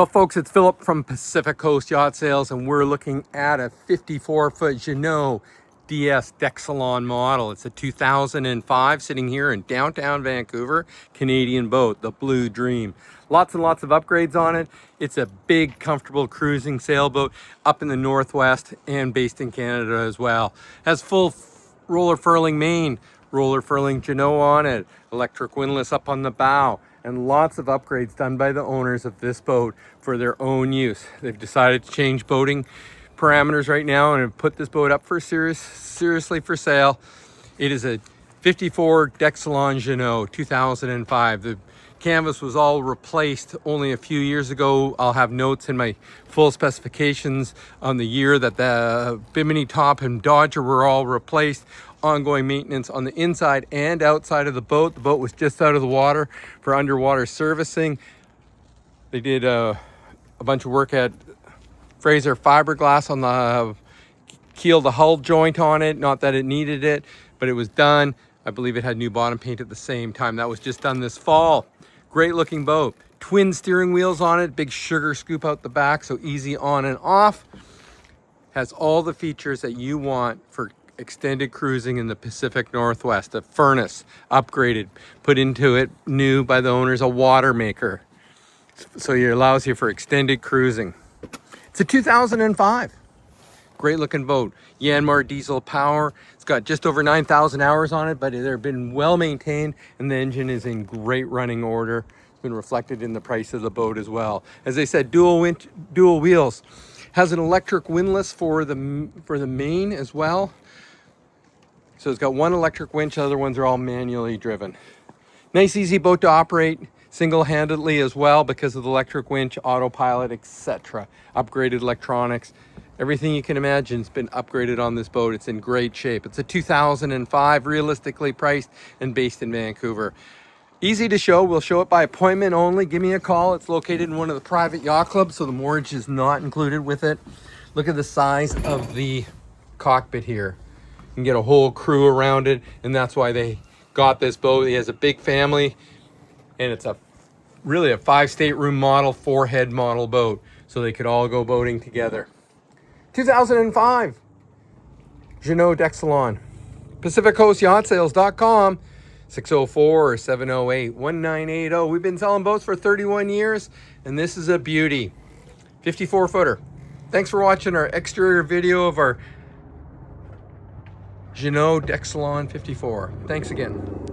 Well, folks, it's Philip from Pacific Coast Yacht Sales, and we're looking at a 54-foot Jeanneau DS Deck Saloon model. It's a 2005, sitting here in downtown Vancouver, Canadian boat, the Blue Dream. Lots and lots of upgrades on it. It's a big, comfortable cruising sailboat up in the Northwest and based in Canada as well. Has full roller furling main, roller furling Jeanneau on it, electric windlass up on the bow, and lots of upgrades done by the owners of this boat for their own use. They've decided to change boating parameters right now and have put this boat up for seriously for sale. It is a 54 Deck Saloon Jeanneau 2005. The canvas was all replaced only a few years ago. I'll have notes in my full specifications on the year that the bimini top and dodger were all replaced. Ongoing maintenance on the inside and outside of the boat. The boat was just out of the water for underwater servicing. They did a bunch of work at Fraser fiberglass on the keel, the hull joint on it. Not that it needed it, but it was done. I believe it had new bottom paint at the same time. That was just done this fall. Great looking boat. Twin steering wheels on it, big sugar scoop out the back, so easy on and off. Has all the features that you want for extended cruising in the Pacific Northwest. A furnace upgraded, put into it new by the owners, a water maker. So it allows you for extended cruising. It's a 2005. Great looking boat. Yanmar diesel power. It's got just over 9,000 hours on it, but they've been well maintained and the engine is in great running order. It's been reflected in the price of the boat as well. As I said, dual wheels. Has an electric windlass for the main as well. So it's got one electric winch, other ones are all manually driven. Nice, easy boat to operate single-handedly as well because of the electric winch, autopilot, etc. Upgraded electronics. Everything you can imagine has been upgraded on this boat. It's in great shape. It's a 2005, realistically priced and based in Vancouver. Easy to show. We'll show it by appointment only. Give me a call. It's located in one of the private yacht clubs, so the moorage is not included with it. Look at the size of the cockpit here. You can get a whole crew around it, and that's why they got this boat. He has a big family, and it's really a 5-stateroom model, 4-head model boat, so they could all go boating together. 2005 Jeanneau Deck Saloon. PacificCoastYachtSales.com, 604-708-1980. We've been selling boats for 31 years, and this is a beauty. 54-footer. Thanks for watching our exterior video of our Jeanneau Deck Saloon 54. Thanks again.